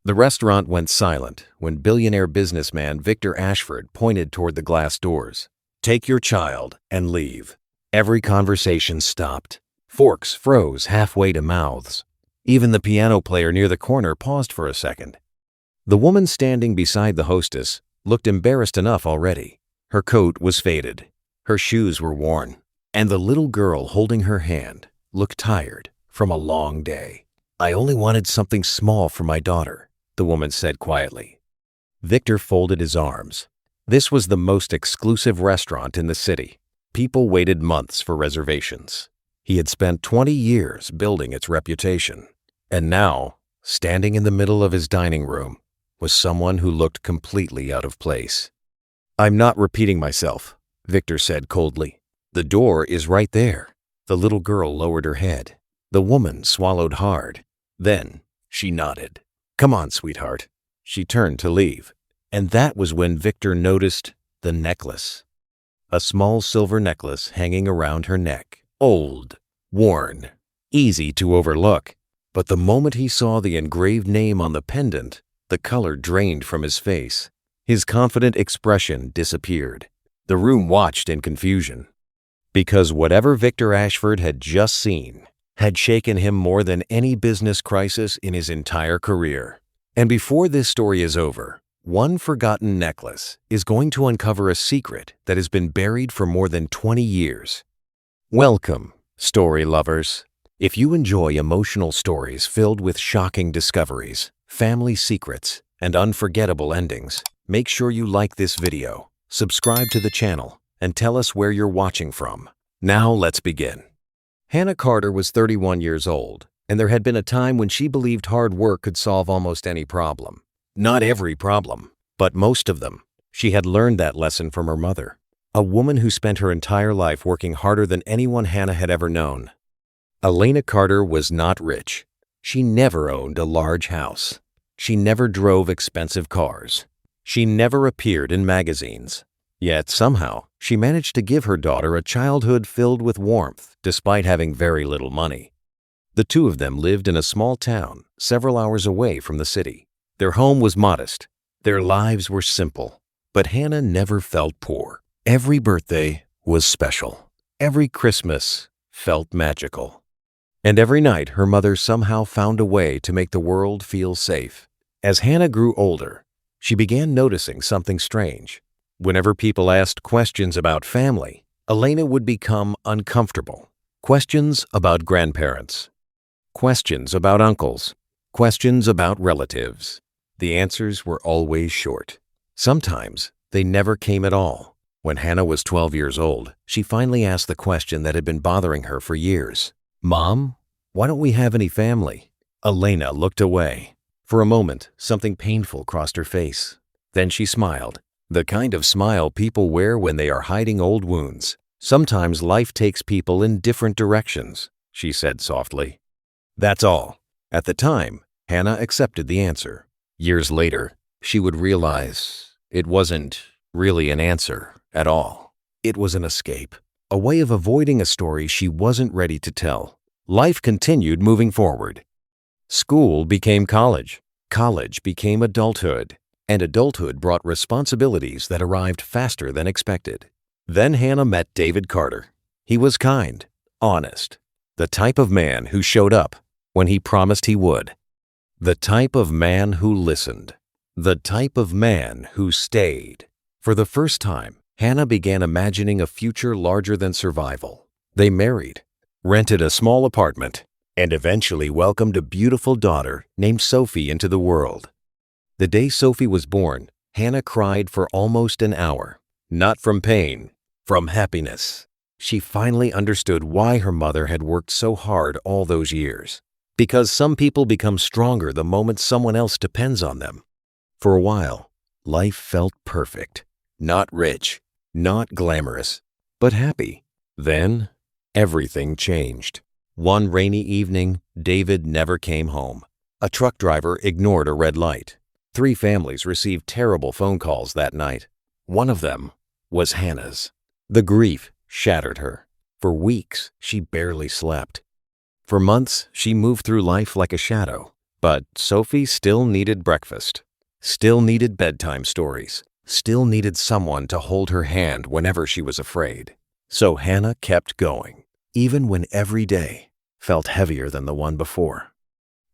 The restaurant went silent when billionaire businessman Victor Ashford pointed toward the glass doors. "Take your child and leave." Every conversation stopped. Forks froze halfway to mouths. Even the piano player near the corner paused for a second. The woman standing beside the hostess looked embarrassed enough already. Her coat was faded. Her shoes were worn. And the little girl holding her hand looked tired from a long day. "I only wanted something small for my daughter," the woman said quietly. Victor folded his arms. This was the most exclusive restaurant in the city. People waited months for reservations. He had spent 20 years building its reputation. And now, standing in the middle of his dining room, was someone who looked completely out of place. "I'm not repeating myself," Victor said coldly. "The door is right there." The little girl lowered her head. The woman swallowed hard. Then she nodded. "Come on, sweetheart." She turned to leave. And that was when Victor noticed the necklace. A small silver necklace hanging around her neck. Old, worn, easy to overlook. But the moment he saw the engraved name on the pendant, the color drained from his face. His confident expression disappeared. The room watched in confusion. Because whatever Victor Ashford had just seen had shaken him more than any business crisis in his entire career. And before this story is over, one forgotten necklace is going to uncover a secret that has been buried for more than 20 years. Welcome, story lovers. If you enjoy emotional stories filled with shocking discoveries, family secrets, and unforgettable endings, make sure you like this video, subscribe to the channel, and tell us where you're watching from. Now let's begin. Hannah Carter was 31 years old, and there had been a time when she believed hard work could solve almost any problem. Not every problem, but most of them. She had learned that lesson from her mother, a woman who spent her entire life working harder than anyone Hannah had ever known. Elena Carter was not rich. She never owned a large house. She never drove expensive cars. She never appeared in magazines. Yet somehow, she managed to give her daughter a childhood filled with warmth despite having very little money. The two of them lived in a small town several hours away from the city. Their home was modest. Their lives were simple. But Hannah never felt poor. Every birthday was special. Every Christmas felt magical. And every night, her mother somehow found a way to make the world feel safe. As Hannah grew older, she began noticing something strange. Whenever people asked questions about family, Elena would become uncomfortable. Questions about grandparents. Questions about uncles. Questions about relatives. The answers were always short. Sometimes they never came at all. When Hannah was 12 years old, she finally asked the question that had been bothering her for years. "Mom, why don't we have any family?" Elena looked away. For a moment, something painful crossed her face. Then she smiled. The kind of smile people wear when they are hiding old wounds. "Sometimes life takes people in different directions," she said softly. That's all. At the time, Hannah accepted the answer. Years later, she would realize it wasn't really an answer at all. It was an escape, a way of avoiding a story she wasn't ready to tell. Life continued moving forward. School became college. College became adulthood. And adulthood brought responsibilities that arrived faster than expected. Then Hannah met David Carter. He was kind, honest, the type of man who showed up when he promised he would. The type of man who listened. The type of man who stayed. For the first time, Hannah began imagining a future larger than survival. They married, rented a small apartment, and eventually welcomed a beautiful daughter named Sophie into the world. The day Sophie was born, Hannah cried for almost an hour. Not from pain, from happiness. She finally understood why her mother had worked so hard all those years. Because some people become stronger the moment someone else depends on them. For a while, life felt perfect. Not rich, not glamorous, but happy. Then, everything changed. One rainy evening, David never came home. A truck driver ignored a red light. 3 families received terrible phone calls that night. One of them was Hannah's. The grief shattered her. For weeks, she barely slept. For months, she moved through life like a shadow. But Sophie still needed breakfast, still needed bedtime stories, still needed someone to hold her hand whenever she was afraid. So Hannah kept going, even when every day felt heavier than the one before.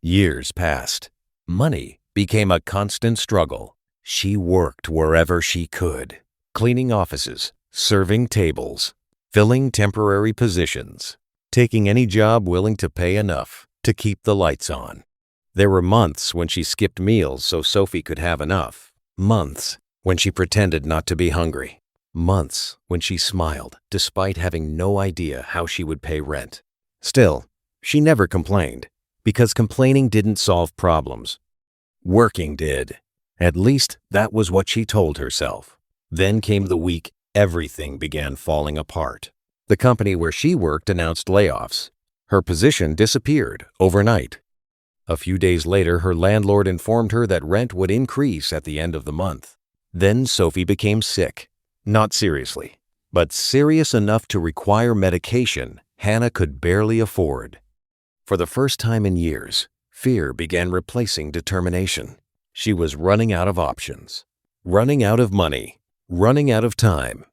Years passed. Money became a constant struggle. She worked wherever she could, cleaning offices, serving tables, filling temporary positions, taking any job willing to pay enough to keep the lights on. There were months when she skipped meals so Sophie could have enough. Months when she pretended not to be hungry. Months when she smiled despite having no idea how she would pay rent. Still, she never complained, because complaining didn't solve problems. Working did. At least that was what she told herself. Then came the week everything began falling apart. The company where she worked announced layoffs. Her position disappeared overnight. A few days later, her landlord informed her that rent would increase at the end of the month. Then Sophie became sick. Not seriously, but serious enough to require medication Hannah could barely afford. For the first time in years, fear began replacing determination. She was running out of options, running out of money, running out of time.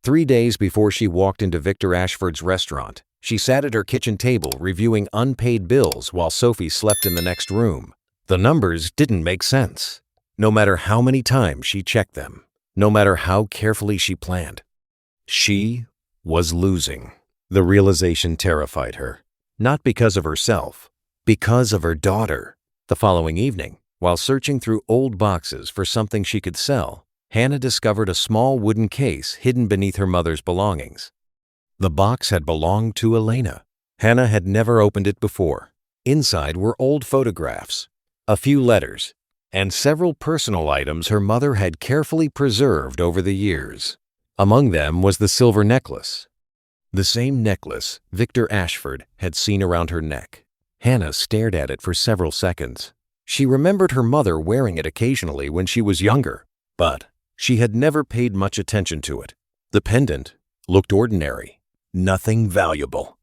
3 days before she walked into Victor Ashford's restaurant, she sat at her kitchen table reviewing unpaid bills while Sophie slept in the next room. The numbers didn't make sense, no matter how many times she checked them, no matter how carefully she planned. She was losing. The realization terrified her, not because of herself, because of her daughter. The following evening, while searching through old boxes for something she could sell, Hannah discovered a small wooden case hidden beneath her mother's belongings. The box had belonged to Elena. Hannah had never opened it before. Inside were old photographs, a few letters, and several personal items her mother had carefully preserved over the years. Among them was the silver necklace, the same necklace Victor Ashford had seen around her neck. Hannah stared at it for several seconds. She remembered her mother wearing it occasionally when she was younger, but she had never paid much attention to it. The pendant looked ordinary, nothing valuable,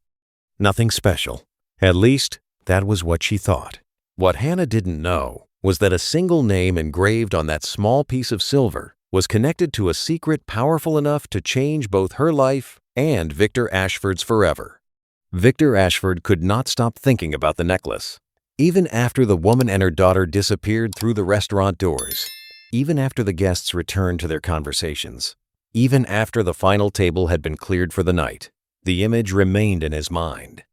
nothing special. At least, that was what she thought. What Hannah didn't know was that a single name engraved on that small piece of silver was connected to a secret powerful enough to change both her life and Victor Ashford's forever. Victor Ashford could not stop thinking about the necklace. Even after the woman and her daughter disappeared through the restaurant doors, even after the guests returned to their conversations, even after the final table had been cleared for the night, the image remained in his mind.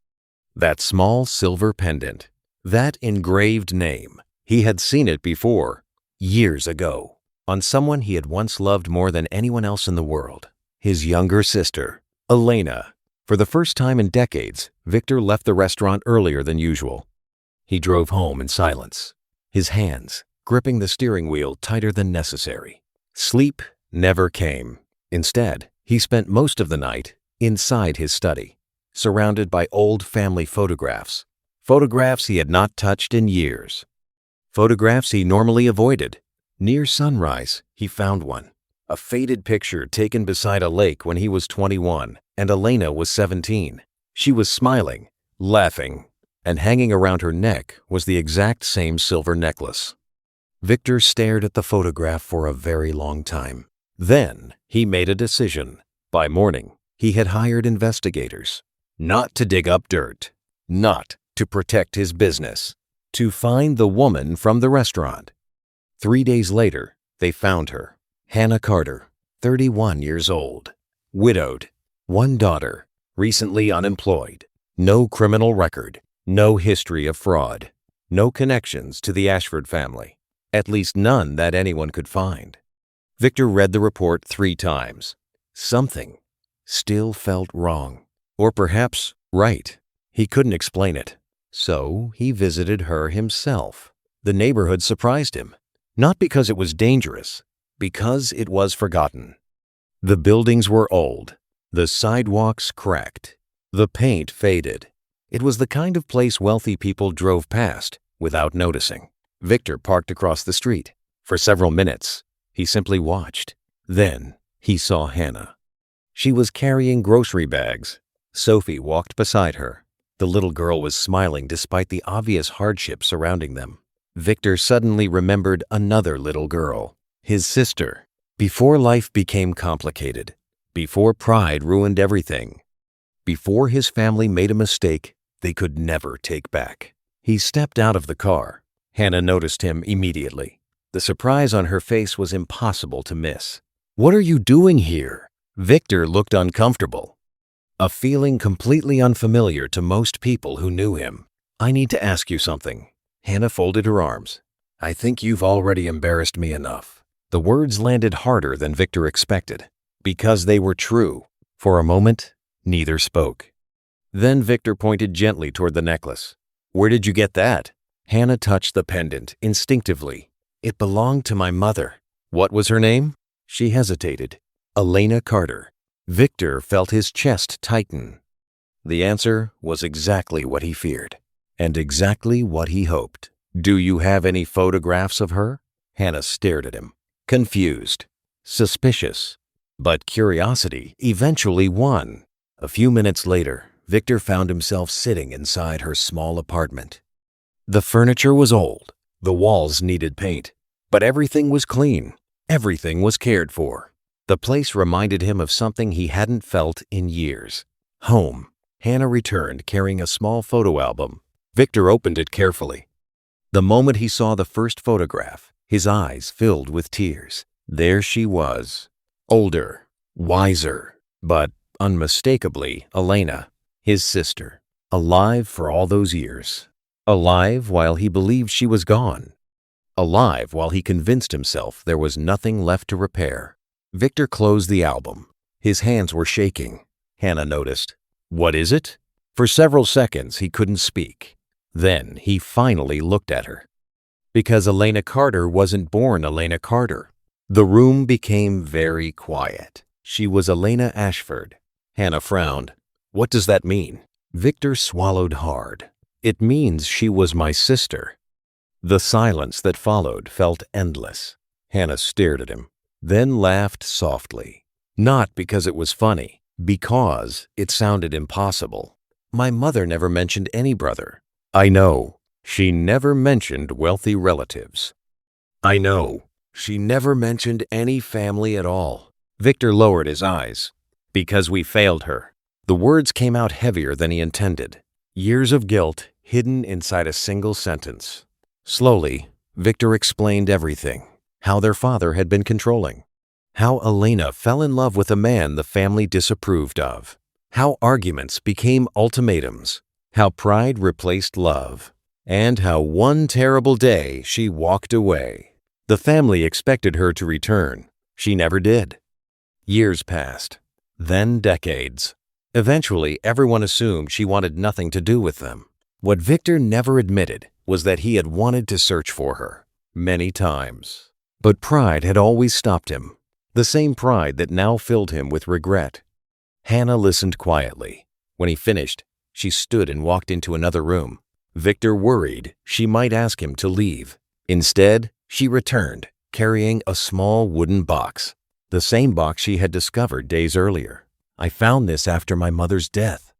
That small silver pendant, that engraved name, he had seen it before, years ago, on someone he had once loved more than anyone else in the world, his younger sister, Elena. For the first time in decades, Victor left the restaurant earlier than usual. He drove home in silence, his hands gripping the steering wheel tighter than necessary. Sleep never came. Instead, he spent most of the night inside his study, surrounded by old family photographs, photographs he had not touched in years, photographs he normally avoided. Near sunrise, he found one, a faded picture taken beside a lake when he was 21 and Elena was 17. She was smiling, laughing, and hanging around her neck was the exact same silver necklace. Victor stared at the photograph for a very long time. Then he made a decision. By morning, he had hired investigators, not to dig up dirt, not to protect his business, to find the woman from the restaurant. 3 days later, they found her. Hannah Carter, 31 years old, widowed, one daughter, recently unemployed, no criminal record, no history of fraud, no connections to the Ashford family, at least none that anyone could find. Victor read the report 3 times. Something still felt wrong, or perhaps right. He couldn't explain it. So he visited her himself. The neighborhood surprised him, not because it was dangerous, because it was forgotten. The buildings were old, the sidewalks cracked, the paint faded. It was the kind of place wealthy people drove past without noticing. Victor parked across the street. For several minutes, he simply watched. Then he saw Hannah. She was carrying grocery bags. Sophie walked beside her. The little girl was smiling despite the obvious hardship surrounding them. Victor suddenly remembered another little girl, his sister. Before life became complicated, before pride ruined everything, before his family made a mistake they could never take back. He stepped out of the car. Hannah noticed him immediately. The surprise on her face was impossible to miss. "What are you doing here?" Victor looked uncomfortable, a feeling completely unfamiliar to most people who knew him. "I need to ask you something." Hannah folded her arms. "I think you've already embarrassed me enough." The words landed harder than Victor expected, because they were true. For a moment, neither spoke. Then Victor pointed gently toward the necklace. "Where did you get that?" Hannah touched the pendant instinctively. "It belonged to my mother." "What was her name?" She hesitated. "Elena Carter." Victor felt his chest tighten. The answer was exactly what he feared, and exactly what he hoped. "Do you have any photographs of her?" Hannah stared at him, confused, suspicious. But curiosity eventually won. A few minutes later, Victor found himself sitting inside her small apartment. The furniture was old, the walls needed paint, but everything was clean, everything was cared for. The place reminded him of something he hadn't felt in years. Home. Hannah returned carrying a small photo album. Victor opened it carefully. The moment he saw the first photograph, his eyes filled with tears. There she was, older, wiser, but unmistakably Elena, his sister, alive for all those years. Alive while he believed she was gone. Alive while he convinced himself there was nothing left to repair. Victor closed the album. His hands were shaking. Hannah noticed. "What is it?" For several seconds he couldn't speak. Then he finally looked at her. Because Elena Carter wasn't born Elena Carter. The room became very quiet. She was Elena Ashford. Hannah frowned. "What does that mean?" Victor swallowed hard. "It means she was my sister." The silence that followed felt endless. Hannah stared at him, then laughed softly. Not because it was funny, because it sounded impossible. "My mother never mentioned any brother." "I know. She never mentioned wealthy relatives." "I know. She never mentioned any family at all." Victor lowered his eyes. "Because we failed her." The words came out heavier than he intended. Years of guilt hidden inside a single sentence. Slowly, Victor explained everything. How their father had been controlling. How Elena fell in love with a man the family disapproved of. How arguments became ultimatums. How pride replaced love. And how one terrible day she walked away. The family expected her to return. She never did. Years passed. Then decades. Eventually, everyone assumed she wanted nothing to do with them. What Victor never admitted was that he had wanted to search for her, many times. But pride had always stopped him, the same pride that now filled him with regret. Hannah listened quietly. When he finished, she stood and walked into another room. Victor worried she might ask him to leave. Instead, she returned, carrying a small wooden box, the same box she had discovered days earlier. "I found this after my mother's death."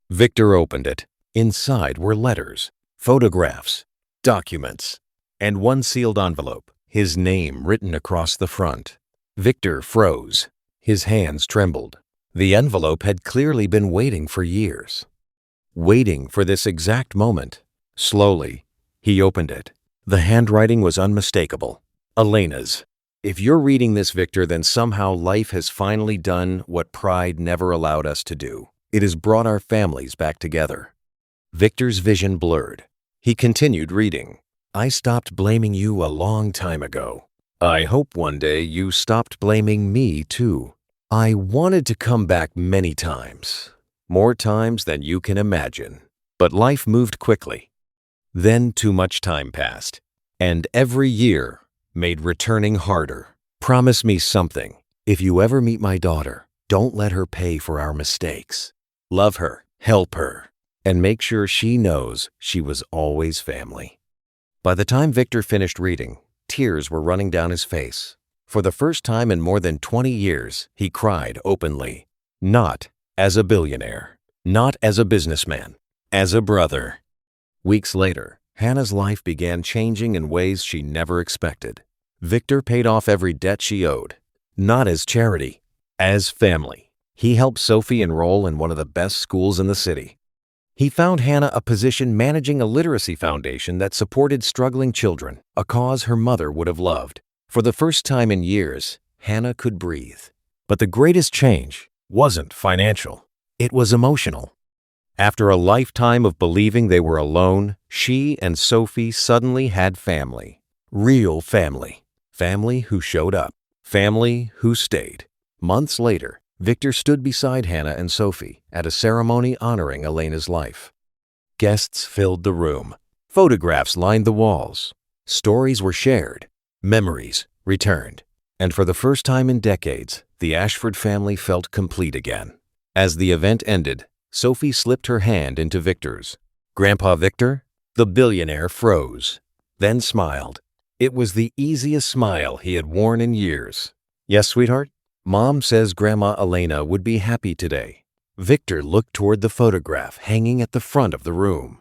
Victor opened it. Inside were letters, photographs, documents, and one sealed envelope, his name written across the front. Victor froze. His hands trembled. The envelope had clearly been waiting for years. Waiting for this exact moment. Slowly, he opened it. The handwriting was unmistakable. Elena's. "If you're reading this, Victor, then somehow life has finally done what pride never allowed us to do. It has brought our families back together." Victor's vision blurred. He continued reading. "I stopped blaming you a long time ago. I hope one day you stopped blaming me too. I wanted to come back many times, more times than you can imagine. But life moved quickly. Then too much time passed, and every year made returning harder. Promise me something. If you ever meet my daughter, don't let her pay for our mistakes. Love her, help her, and make sure she knows she was always family." By the time Victor finished reading, tears were running down his face. For the first time in more than 20 years, he cried openly. Not as a billionaire, not as a businessman, as a brother. Weeks later, Hannah's life began changing in ways she never expected. Victor paid off every debt she owed, not as charity, as family. He helped Sophie enroll in one of the best schools in the city. He found Hannah a position managing a literacy foundation that supported struggling children, a cause her mother would have loved. For the first time in years, Hannah could breathe. But the greatest change wasn't financial. It was emotional. After a lifetime of believing they were alone, she and Sophie suddenly had family. Real family. Family who showed up. Family who stayed. Months later, Victor stood beside Hannah and Sophie at a ceremony honoring Elena's life. Guests filled the room. Photographs lined the walls. Stories were shared. Memories returned. And for the first time in decades, the Ashford family felt complete again. As the event ended, Sophie slipped her hand into Victor's. Grandpa Victor, the billionaire, froze, then smiled. It was the easiest smile he had worn in years. Yes, sweetheart? Mom says Grandma Elena would be happy today. Victor looked toward the photograph hanging at the front of the room.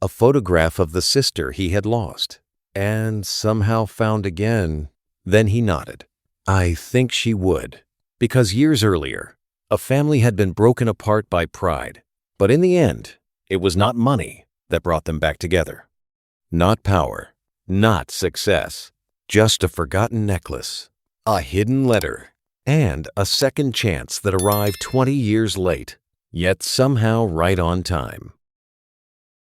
A photograph of the sister he had lost and somehow found again. Then he nodded. I think she would. Because years earlier, a family had been broken apart by pride. But in the end, it was not money that brought them back together. Not power, not success, just a forgotten necklace, a hidden letter, and a second chance that arrived 20 years late, yet somehow right on time.